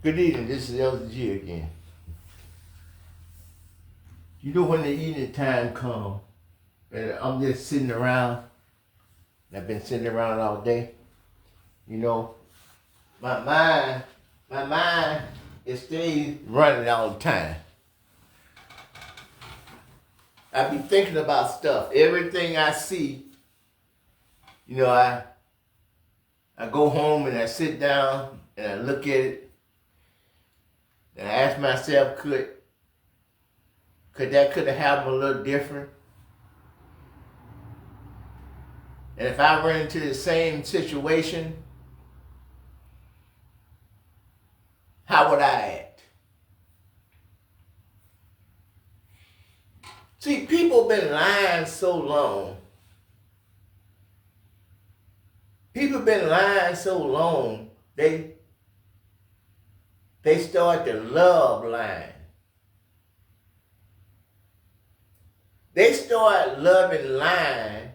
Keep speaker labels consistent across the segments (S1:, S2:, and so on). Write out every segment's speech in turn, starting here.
S1: Good evening, this is Elder G again. You know when the evening time comes, and I'm just sitting around, I've been sitting around all day, you know, my mind, it stays running all the time. I be thinking about stuff, everything I see, you know, I go home and I sit down and I look at it, and I ask myself, could have happened a little different? And if I run into the same situation, how would I act? See, people been lying so long. People been lying so long, they start to love lying. They start loving lying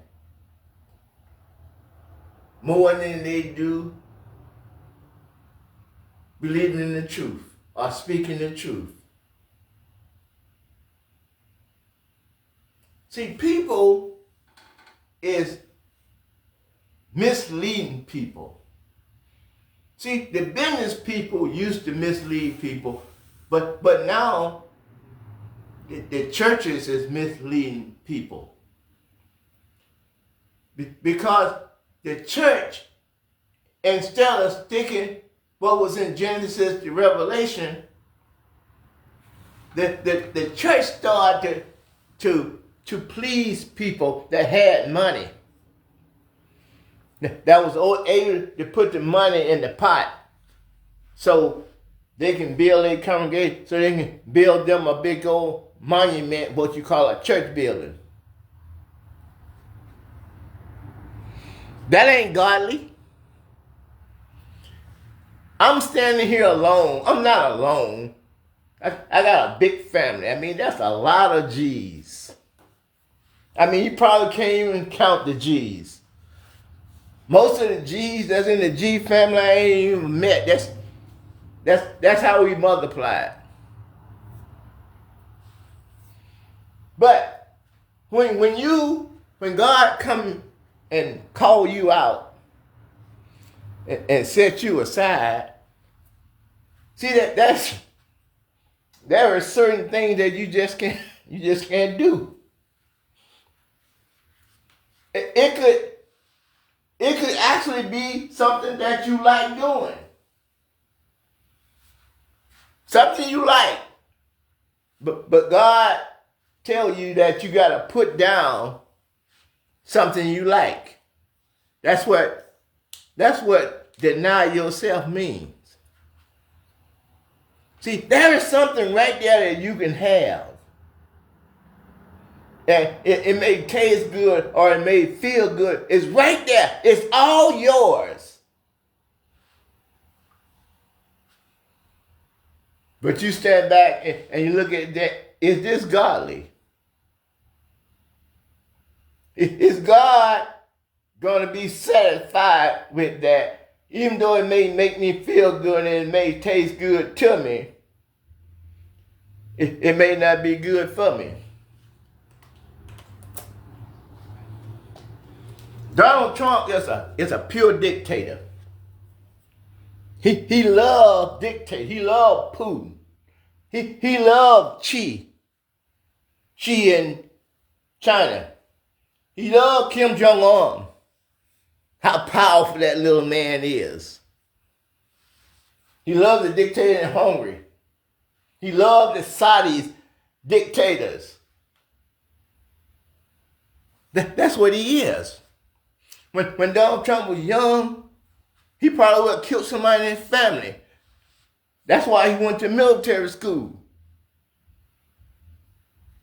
S1: more than they do believing in the truth or speaking the truth. See, people is misleading people. See, the business people used to mislead people, but now the churches is misleading people. Because the church, instead of sticking what was in Genesis to Revelation, the church started to please people that had money, that was able to put the money in the pot so they can build a congregation, so they can build them a big old monument, what you call a church building. That ain't godly. I'm standing here alone. I'm not alone. I got a big family. I mean, that's a lot of G's. I mean, you probably can't even count the G's. Most of the G's that's in the G family I ain't even met. That's how we multiply it. But when God come and call you out and set you aside, see there are certain things that you just can't do. It could actually be something that you like doing. Something you like. But God tell you that you got to put down something you like. That's what deny yourself means. See, there is something right there that you can have. And it may taste good or it may feel good. It's right there. It's all yours. But you stand back and you look at that. Is this godly? Is God going to be satisfied with that? Even though it may make me feel good and it may taste good to me, it may not be good for me. Donald Trump is a pure dictator. He loved dictate. He loved Putin. He loved Xi in China. He loved Kim Jong-un. How powerful that little man is. He loved the dictator in Hungary. He loved the Saudis dictators. That's what he is. When Donald Trump was young, he probably would have killed somebody in his family. That's why he went to military school.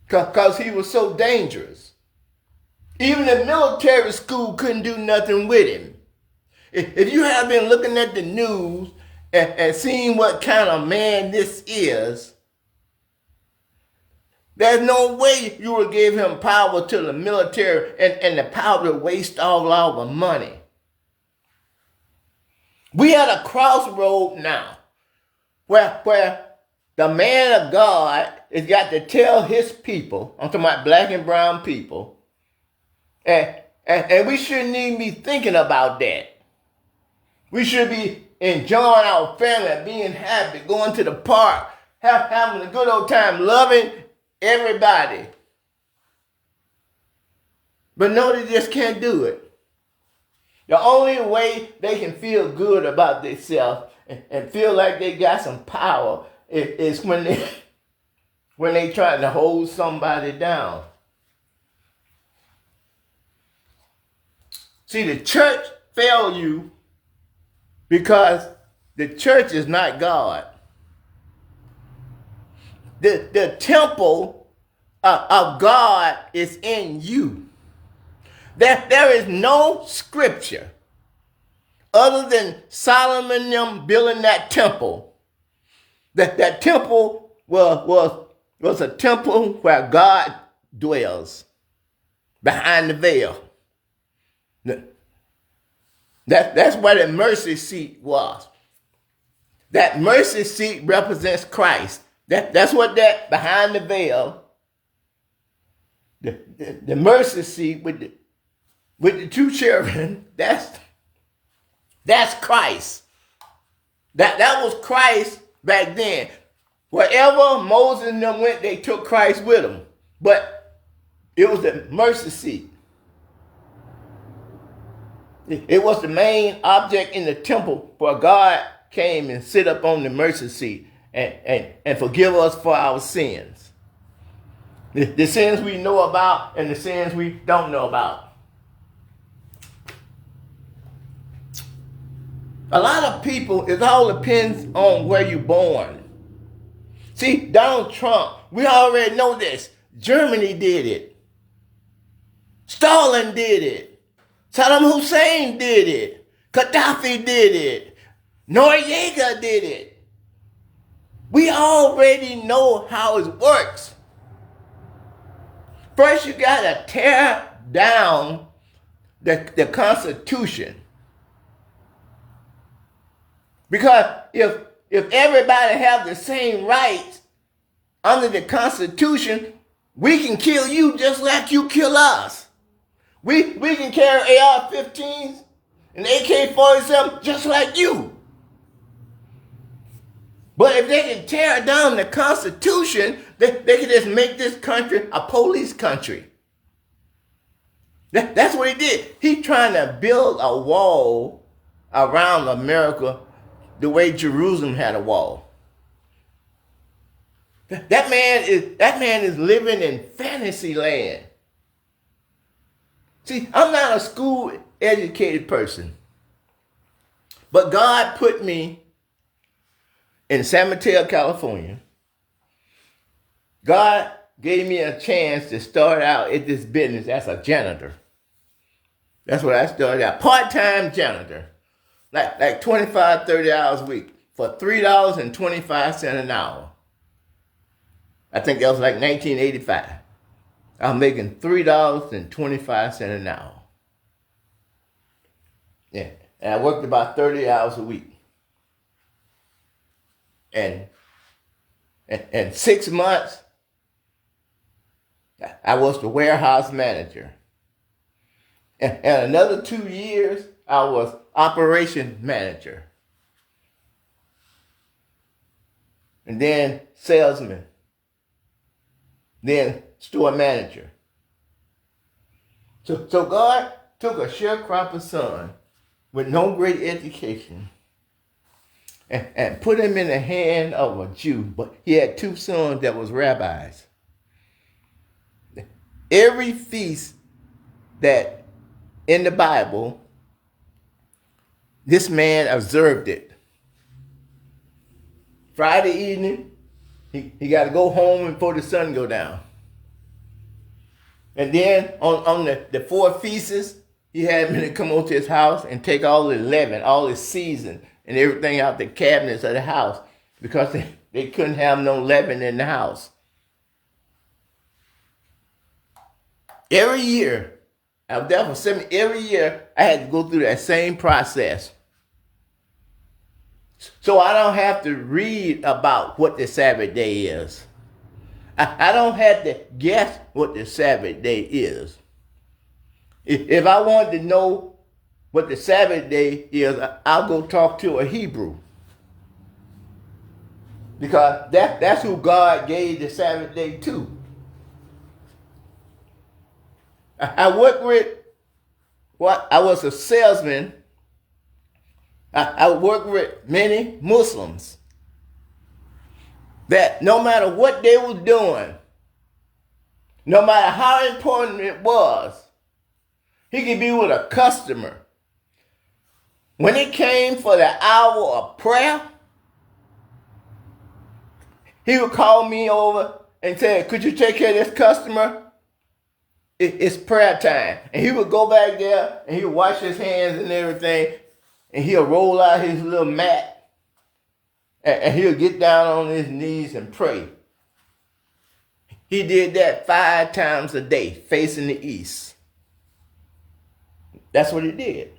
S1: Because he was so dangerous. Even the military school couldn't do nothing with him. If you have been looking at the news and seeing what kind of man this is, there's no way you would give him power to the military and the power to waste all our money. We at a crossroad now. where the man of God has got to tell his people, I'm talking about black and brown people, and we shouldn't even be thinking about that. We should be enjoying our family, being happy, going to the park, having a good old time, loving everybody. But no, they just can't do it. The only way they can feel good about themselves and feel like they got some power is when they try to hold somebody down. See, the church failed you because the church is not God. The temple of God is in you. There is no scripture other than Solomon them building that temple. That temple was a temple where God dwells behind the veil. That's where the mercy seat was. That mercy seat represents Christ. That's what that behind the veil, the mercy seat with the two cherubim, that's Christ. That was Christ back then. Wherever Moses and them went, they took Christ with them. But it was the mercy seat. It was the main object in the temple where God came and sit up on the mercy seat and forgive us for our sins. The sins we know about and the sins we don't know about. A lot of people, it all depends on where you're born. See, Donald Trump, we already know this. Germany did it. Stalin did it. Saddam Hussein did it. Gaddafi did it. Noriega did it. We already know how it works. First, you got to tear down the Constitution. Because if everybody have the same rights under the Constitution, we can kill you just like you kill us. We can carry AR-15s and AK-47 just like you. But if they can tear down the Constitution, they can just make this country a police country. That's what he did. He's trying to build a wall around America the way Jerusalem had a wall. That man is living in fantasy land. See, I'm not a school educated person, but God put me in San Mateo, California. God gave me a chance to start out at this business as a janitor. That's what I started out, part-time janitor. Like 25, 30 hours a week for $3.25 an hour. I think that was like 1985. I was making $3.25 an hour. Yeah, and I worked about 30 hours a week. And 6 months, I was the warehouse manager. And another 2 years, I was operation manager. And then salesman. Then store manager. So God took a sharecropper son with no great education and put him in the hand of a Jew. But he had 2 sons that was rabbis. Every feast that in the Bible, this man observed it. Friday evening, he got to go home before the sun go down. And then on the 4 feasts, he had me to come over to his house and take all the leaven, all the season, and everything out the cabinets of the house because they couldn't have no leaven in the house. Every year, I was there for 7. Every year, I had to go through that same process. So I don't have to read about what the Sabbath day is. I don't have to guess what the Sabbath day is. If I want to know what the Sabbath day is, I'll go talk to a Hebrew. Because that's who God gave the Sabbath day to. I worked with, I was a salesman. I worked with many Muslims that no matter what they were doing, no matter how important it was, he could be with a customer. When it came for the hour of prayer, he would call me over and say, could you take care of this customer? It's prayer time. And he would go back there and he would wash his hands and everything. And he'll roll out his little mat. And he'll get down on his knees and pray. He did that 5 times a day, facing the east. That's what he did.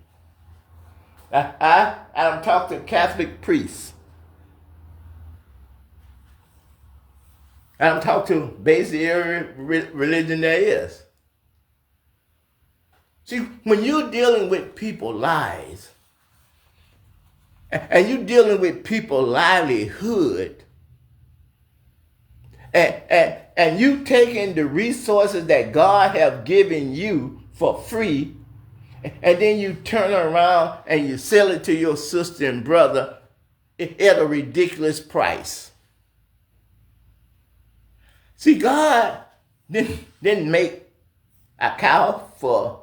S1: I talked to Catholic priests. I don't talk to basically every religion there is. See, when you're dealing with people's lives, and you're dealing with people's livelihood, and you taking the resources that God have given you for free, and then you turn around and you sell it to your sister and brother at a ridiculous price. See, God didn't make a cow for...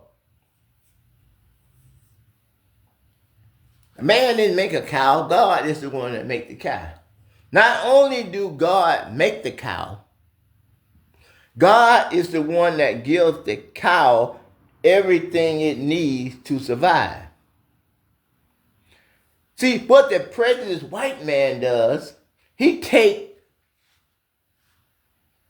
S1: A man didn't make a cow. God is the one that made the cow. Not only do God make the cow, God is the one that gives the cow everything it needs to survive. See, what the prejudiced white man does, he takes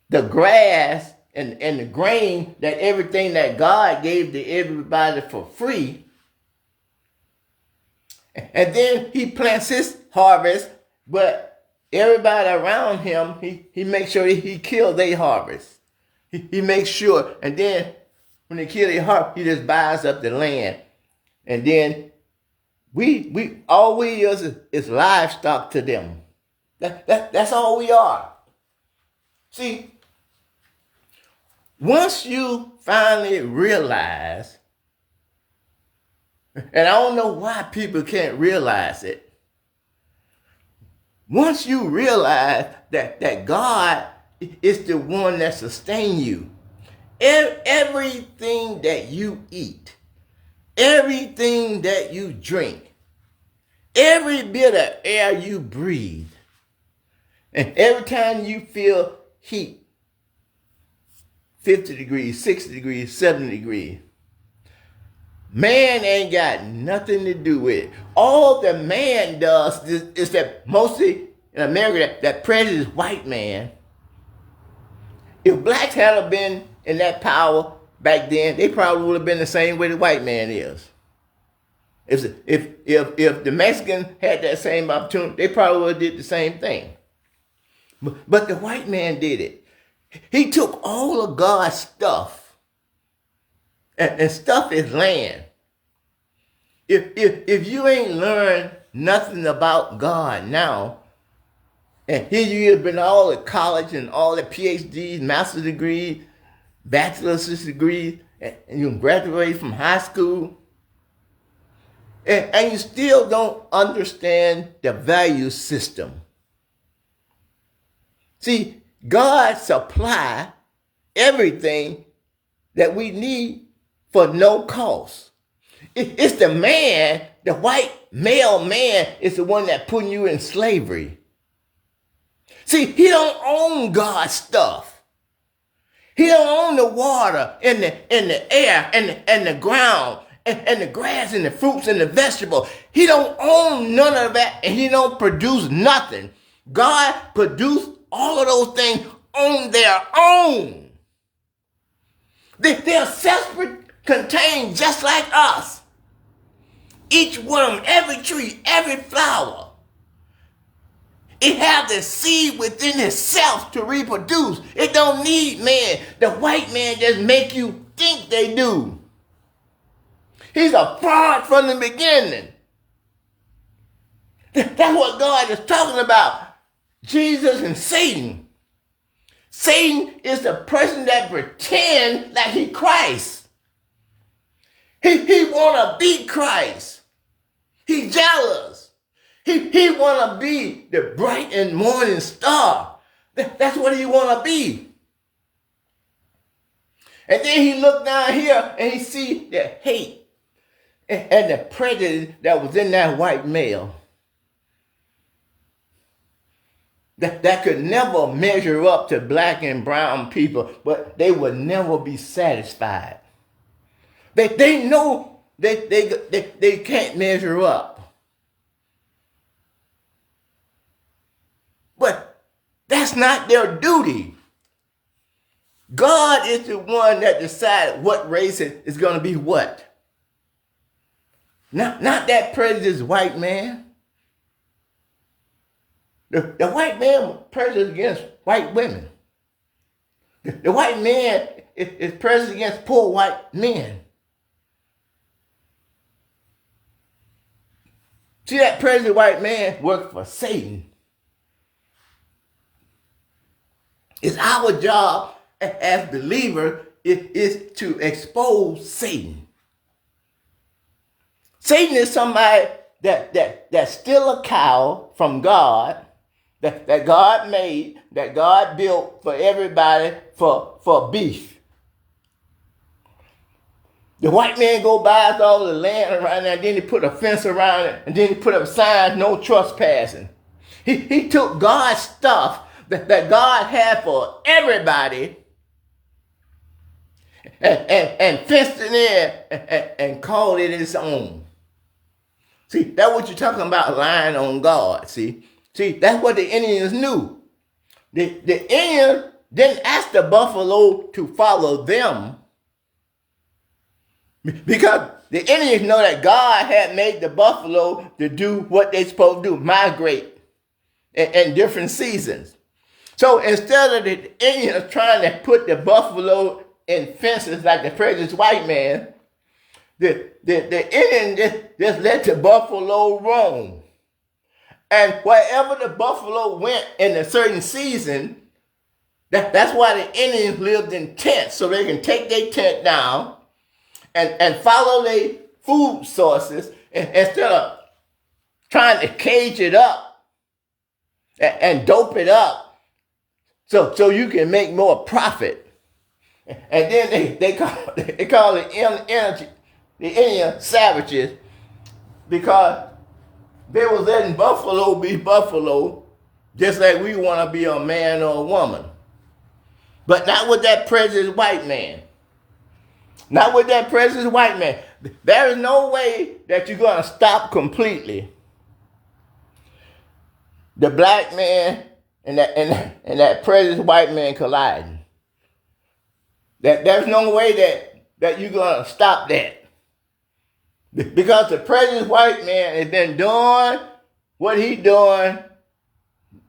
S1: the grass and the grain, that everything that God gave to everybody for free, and then he plants his harvest, but everybody around him, he makes sure he kills their harvest. He makes sure, and then when they kill their harvest, he just buys up the land. And then we all we is livestock to them. That's all we are. See, once you finally realize, and I don't know why people can't realize it. Once you realize that God is the one that sustains you, everything that you eat, everything that you drink, every bit of air you breathe, and every time you feel heat, 50 degrees, 60 degrees, 70 degrees, man ain't got nothing to do with it. All the man does is that mostly in America, that prejudiced white man, if blacks had been in that power back then, they probably would have been the same way the white man is. If the Mexican had that same opportunity, they probably would have did the same thing. But the white man did it. He took all of God's stuff, and stuff is land. If you ain't learned nothing about God now, and here you have been all the college and all the PhDs, master's degrees, bachelor's degrees, and you graduate from high school, and you still don't understand the value system. See, God supply everything that we need for no cost. It's the man, the white male man is the one that putting you in slavery. See, he don't own God's stuff. He don't own the water and the air and the ground and the grass and the fruits and the vegetables. He don't own none of that, and he don't produce nothing. God produced all of those things on their own. They're self-contained just like us. Each one of them, every tree, every flower. It has the seed within itself to reproduce. It don't need man. The white man just make you think they do. He's a fraud from the beginning. That's what God is talking about. Jesus and Satan. Satan is the person that pretends like he Christ. He want to be Christ. He's jealous. He want to be the bright and morning star. That's what he want to be. And then he look down here and he see the hate and the prejudice that was in that white male. That could never measure up to black and brown people, but they would never be satisfied. They know they can't measure up. But that's not their duty. God is the one that decides what race is going to be what. Not that prejudiced white man. The white man was prejudiced against white women. The white man is prejudiced against poor white men. See, that prejudiced white man worked for Satan. It's our job as believers is to expose Satan. Satan is somebody that's still a cow from God, that God made, that God built for everybody for beef. The white man go buys all the land around there, and then he put a fence around it, and then he put up signs, no trespassing. He took God's stuff that God had for everybody and fenced it in and called it his own. See, that's what you're talking about, lying on God. See, that's what the Indians knew. The Indians didn't ask the buffalo to follow them because the Indians know that God had made the buffalo to do what they're supposed to do, migrate in different seasons. So instead of the Indians trying to put the buffalo in fences like the prejudiced white man, the Indian just let the buffalo roam. And wherever the buffalo went in a certain season, that's why the Indians lived in tents, so they can take their tent down and follow their food sources instead of trying to cage it up and dope it up so you can make more profit. And then they call the Indian savages because they was letting buffalo be buffalo just like we want to be a man or a woman. But not with that prejudiced white man. Not with that prejudiced white man. There is no way that you're going to stop completely the black man and that prejudiced white man colliding. There's no way that you're going to stop that. Because the prejudiced white man has been doing what he's doing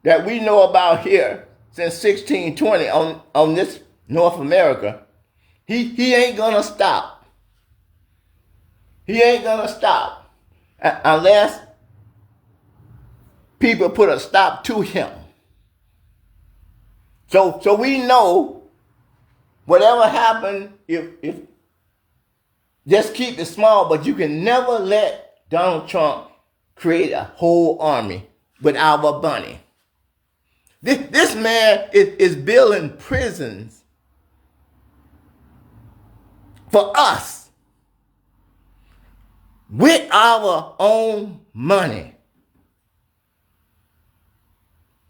S1: that we know about here since 1620 on this North America. He ain't going to stop. He ain't going to stop unless people put a stop to him. So we know whatever happened, if just keep it small, but you can never let Donald Trump create a whole army with our bunny. This man is building prisons for us with our own money.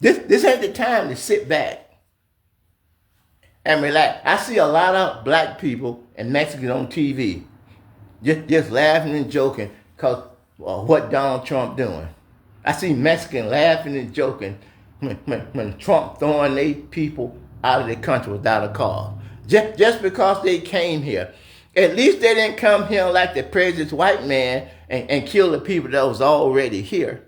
S1: This ain't the time to sit back and relax. I see a lot of black people and Mexicans on TV just laughing and joking because what Donald Trump doing. I see Mexicans laughing and joking when Trump throwing their people out of the country without a cause. Just because they came here. At least they didn't come here like the prejudiced white man and kill the people that was already here.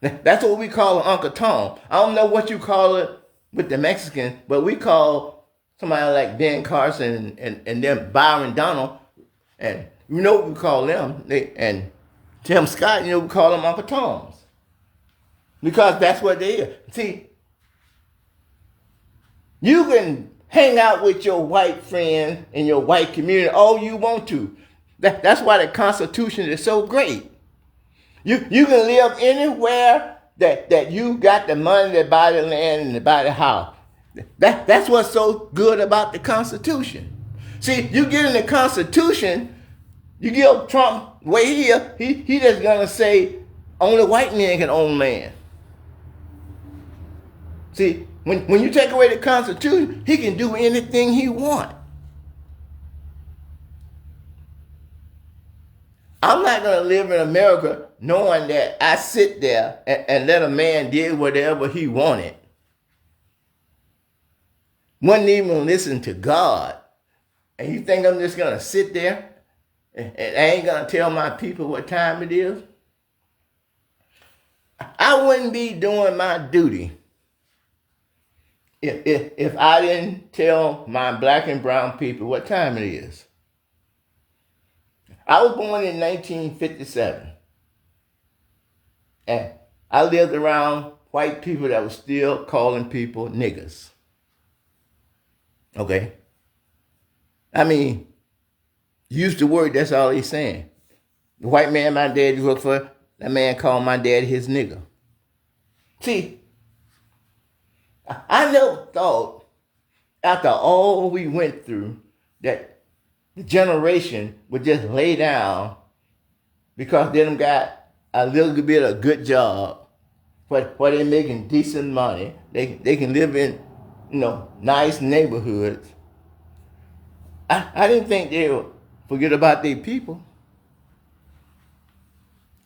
S1: That's what we call Uncle Tom. I don't know what you call it with the Mexicans, but we call somebody like Ben Carson and then Byron Donald, and you know what we call them, and Tim Scott, we call them Uncle Toms. Because that's what they are. See, you can hang out with your white friends in your white community all you want to. That's why the Constitution is so great. You can live anywhere that you got the money to buy the land and to buy the house. That's what's so good about the Constitution. See, you get in the Constitution, you give Trump way here, he just gonna say only white men can own land. See, when you take away the Constitution, he can do anything he wants. I'm not going to live in America knowing that I sit there and let a man do whatever he wanted. Wouldn't even listen to God. And you think I'm just going to sit there and I ain't going to tell my people what time it is? I wouldn't be doing my duty if I didn't tell my black and brown people what time it is. I was born in 1957, and I lived around white people that were still calling people niggers. Okay? I mean, use the word, that's all he's saying. The white man my dad worked for, that man called my dad his nigger. See, I never thought, after all we went through, that the generation would just lay down because they done got a little bit of good job, where they're making decent money. They can live in, nice neighborhoods. I didn't think they would forget about their people.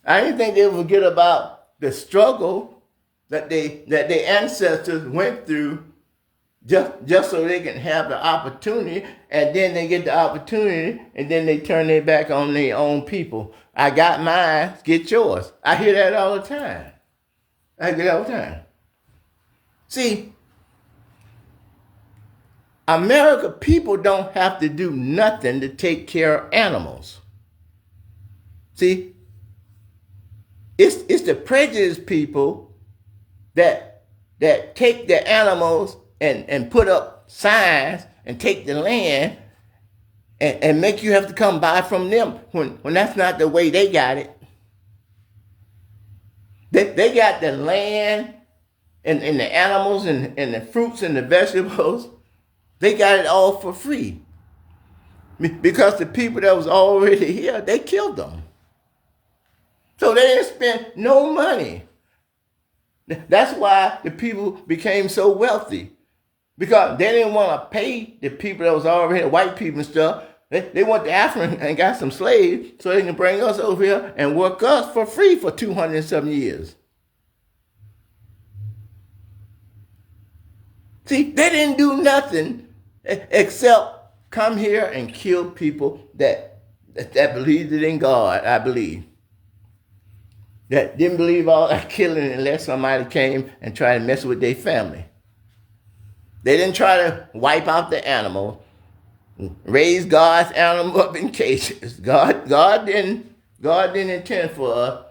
S1: I didn't think they would forget about the struggle that their ancestors went through just so they can have the opportunity, and then they get the opportunity, and then they turn their back on their own people. I got mine, get yours. I hear that all the time. I hear that all the time. See, America people don't have to do nothing to take care of animals. See, it's the prejudiced people that take the animals and put up signs and take the land and make you have to come buy from them when that's not the way they got it. They got the land and the animals and the fruits and the vegetables. They got it all for free. Because the people that was already here, they killed them. So they didn't spend no money. That's why the people became so wealthy. Because they didn't want to pay the people that was already white people and stuff. They went to Africa and got some slaves so they can bring us over here and work us for free for 207 years. See, they didn't do nothing except come here and kill people that believed in God, I believe. That didn't believe all that killing unless somebody came and tried to mess with their family. They didn't try to wipe out the animal, raise God's animal up in cages. God didn't intend for us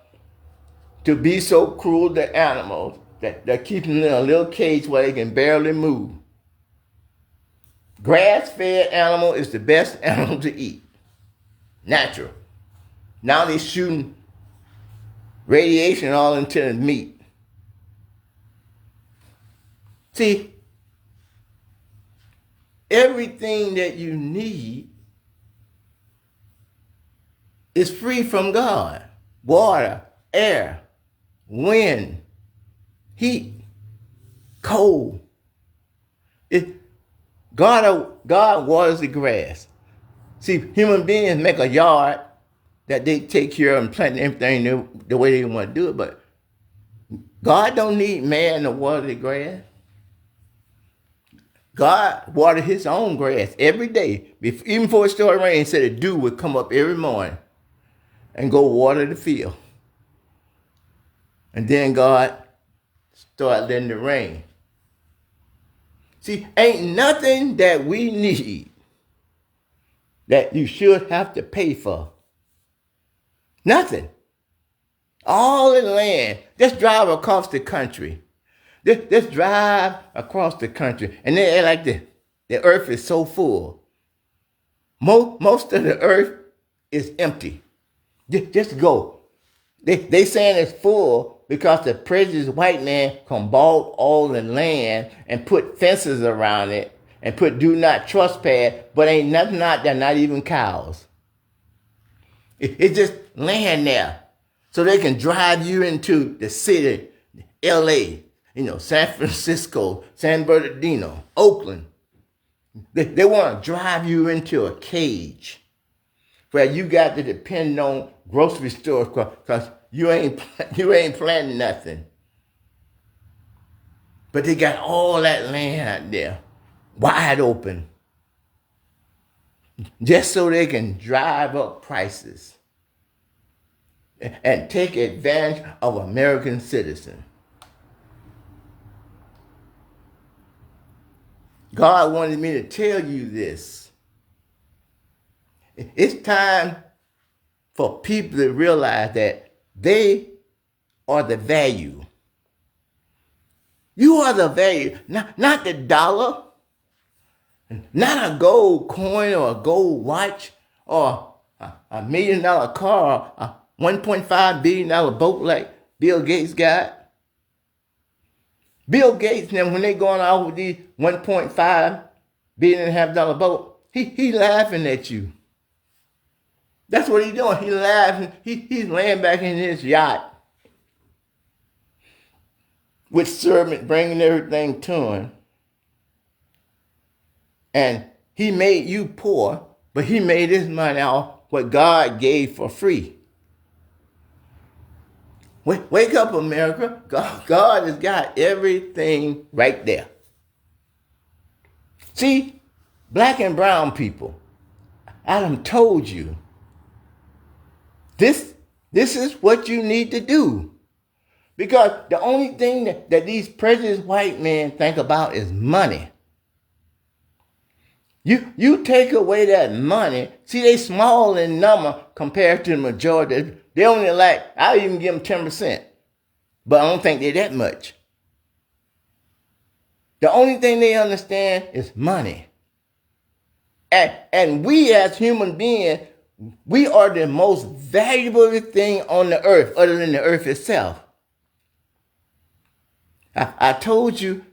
S1: to be so cruel to animals that they're keeping them in a little cage where they can barely move. Grass-fed animal is the best animal to eat. Natural. Now they're shooting radiation all into the meat. See, everything that you need is free from God. Water, air, wind, heat, cold. God waters the grass. See, human beings make a yard that they take care of and plant everything the way they want to do it, but God don't need man to water the grass. God watered his own grass every day. Even before it started raining, he said the dew would come up every morning and go water the field. And then God started letting it rain. See, ain't nothing that we need that you should have to pay for. Nothing. All in land. Just drive across the country. Just drive across the country. And they like the earth is so full. Most of the earth is empty. Just go. They saying it's full because the prejudiced white man bought all the land and put fences around it and put do not trespass, but ain't nothing out there, not even cows. It's just land there. So they can drive you into the city, LA, San Francisco, San Bernardino, Oakland. They want to drive you into a cage where you got to depend on grocery stores because you ain't planting nothing. But they got all that land out there, wide open, just so they can drive up prices and take advantage of American citizens. God wanted me to tell you this. It's time for people to realize that they are the value. You are the value, not the dollar, not a gold coin or a gold watch or a $1 million car, a $1.5 billion boat like Bill Gates got. Bill Gates, now when they going out with these $1.5 billion boat, he laughing at you. That's what he's doing. He laughing. He's laying back in his yacht with servant bringing everything to him. And he made you poor, but he made his money off what God gave for free. Wake up, America. God has got everything right there. See, black and brown people, I done told you, this is what you need to do. Because the only thing that these prejudiced white men think about is money. You take away that money, see, they small in number compared to the majority. They only I'll even give them 10%. But I don't think they're that much. The only thing they understand is money. And we as human beings, we are the most valuable thing on the earth other than the earth itself. I told you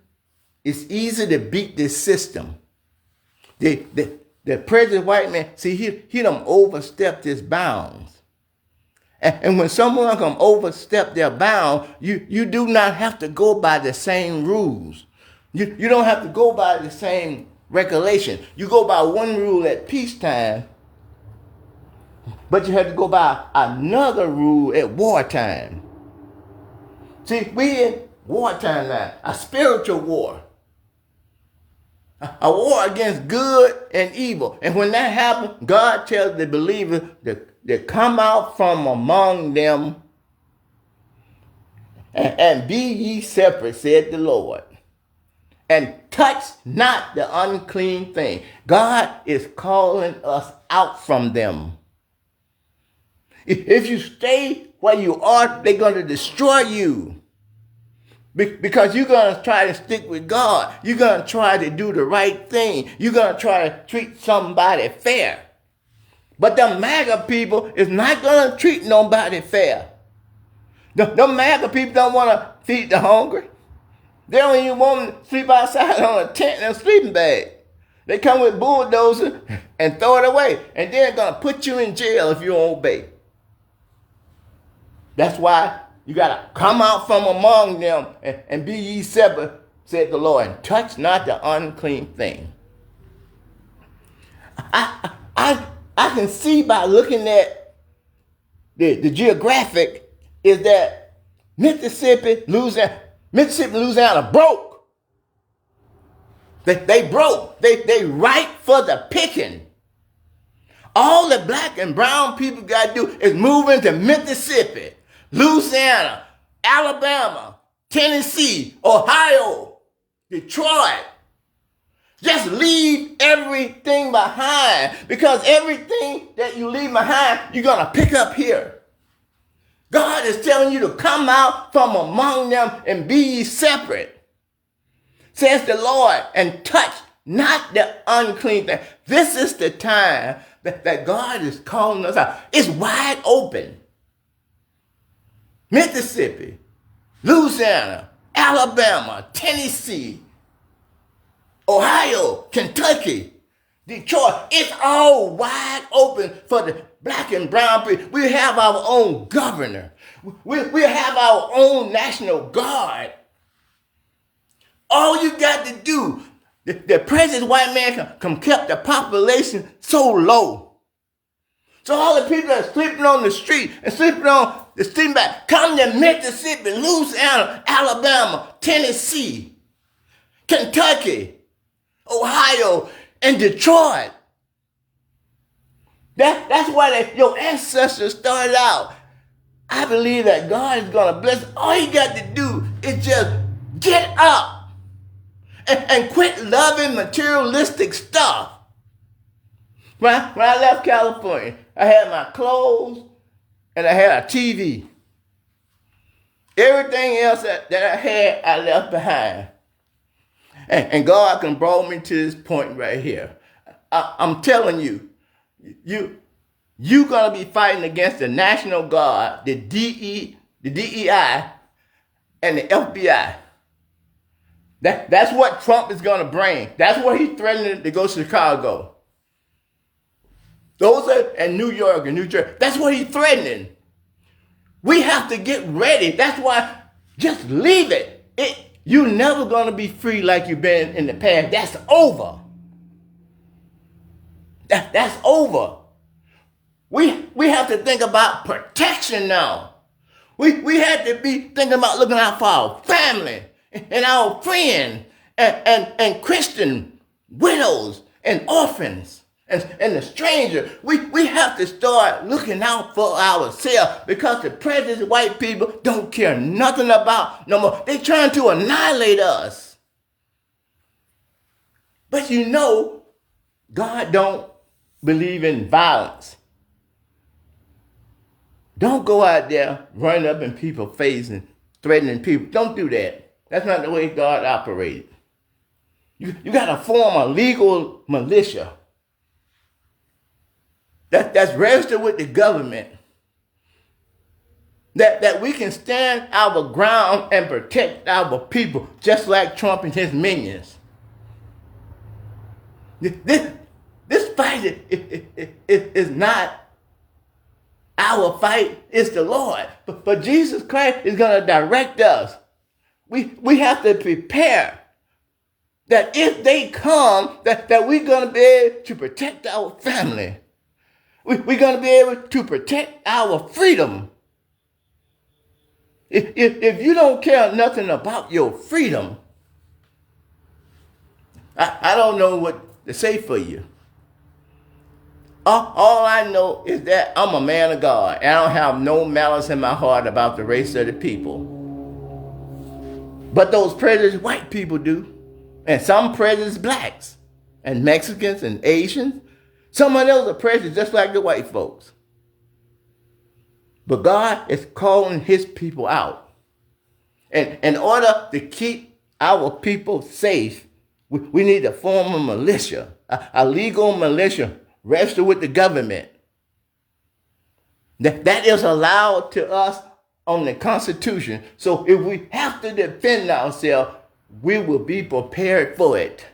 S1: it's easy to beat this system. The prejudiced white man, see, he done overstepped his bounds. And when someone can overstep their bound, you do not have to go by the same rules. You don't have to go by the same regulation. You go by one rule at peacetime, but you have to go by another rule at wartime. See, we in wartime now, a spiritual war. A war against good and evil. And when that happens, God tells the believer to come out from among them and be ye separate, said the Lord. And touch not the unclean thing. God is calling us out from them. If you stay where you are, they're going to destroy you. Because you're going to try to stick with God. You're going to try to do the right thing. You're going to try to treat somebody fair. But the MAGA people is not going to treat nobody fair. The MAGA people don't want to feed the hungry. They don't even want to sleep outside on a tent and a sleeping bag. They come with bulldozers and throw it away. And they're going to put you in jail if you don't obey. That's why you got to come out from among them and be ye separate, said the Lord, and touch not the unclean thing. I can see by looking at the geographic is that Mississippi, Louisiana broke. They broke. They ripe for the picking. All the black and brown people got to do is move into Mississippi, Louisiana, Alabama, Tennessee, Ohio, Detroit. Just leave everything behind, because everything that you leave behind, you're going to pick up here. God is telling you to come out from among them and be ye separate, says the Lord, and touch not the unclean thing. This is the time that God is calling us out. It's wide open. Mississippi, Louisiana, Alabama, Tennessee, Ohio, Kentucky, Detroit. It's all wide open for the black and brown people. We have our own governor. We have our own National Guard. All you got to do, the president white man can keep the population so low. So all the people that are sleeping on the street and sleeping on the street back, come to Mississippi, Louisiana, Alabama, Tennessee, Kentucky, Ohio, and Detroit. That's why your ancestors started out. I believe that God is going to bless. All you got to do is just get up and quit loving materialistic stuff. When I left California, I had my clothes and I had a TV. Everything else that I had, I left behind. And God can bring me to this point right here. I'm telling you, you're going to be fighting against the National Guard, the DEI, and the FBI. That's what Trump is going to bring. That's what he's threatening to go to Chicago. Those are in New York and New Jersey. That's what he's threatening. We have to get ready. That's why just leave it. You're never going to be free like you've been in the past. That's over. That's over. We have to think about protection now. We have to be thinking about looking out for our family and our friends and Christian widows and orphans and the stranger. We have to start looking out for ourselves, because the prejudice white people don't care nothing about no more. They're trying to annihilate us. But you know, God don't believe in violence. Don't go out there running up in people's face and threatening people. Don't do that. That's not the way God operated. You got to form a legal militia that's registered with the government, that we can stand our ground and protect our people, just like Trump and his minions. This fight is not our fight, it's the Lord. But Jesus Christ is going to direct us. We have to prepare that if they come, that we're going to be able to protect our family. We're going to be able to protect our freedom. If you don't care nothing about your freedom, I don't know what to say for you. All I know is that I'm a man of God, and I don't have no malice in my heart about the race of the people. But those prejudiced white people do, and some prejudiced blacks, and Mexicans, and Asians. Some of those are prejudiced just like the white folks. But God is calling his people out. And in order to keep our people safe, we need to form a militia, a legal militia registered with the government. That is allowed to us on the Constitution. So if we have to defend ourselves, we will be prepared for it.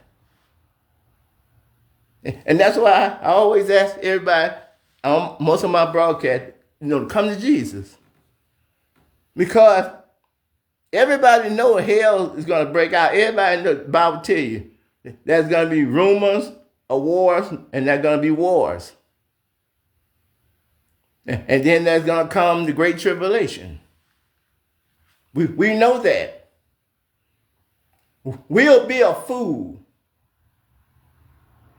S1: And that's why I always ask everybody, most of my broadcasts, to come to Jesus. Because everybody knows hell is going to break out. Everybody knows, the Bible tell you, there's going to be rumors of wars, and there's going to be wars. And then there's going to come the Great Tribulation. We know that. We'll be a fool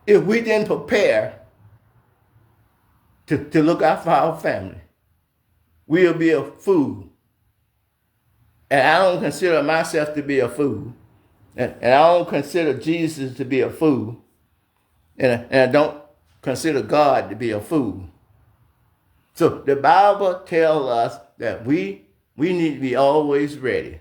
S1: if we didn't prepare to look out for our family. We'll be a fool And I don't consider myself to be a fool. And I don't consider Jesus to be a fool. And I don't consider God to be a fool. So the Bible tells us that we need to be always ready.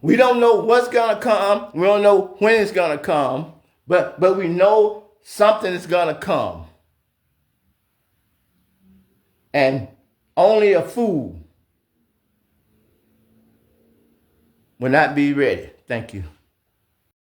S1: We don't know what's going to come. We don't know when it's going to come. But we know something is going to come. And only a fool will not be ready. Thank you.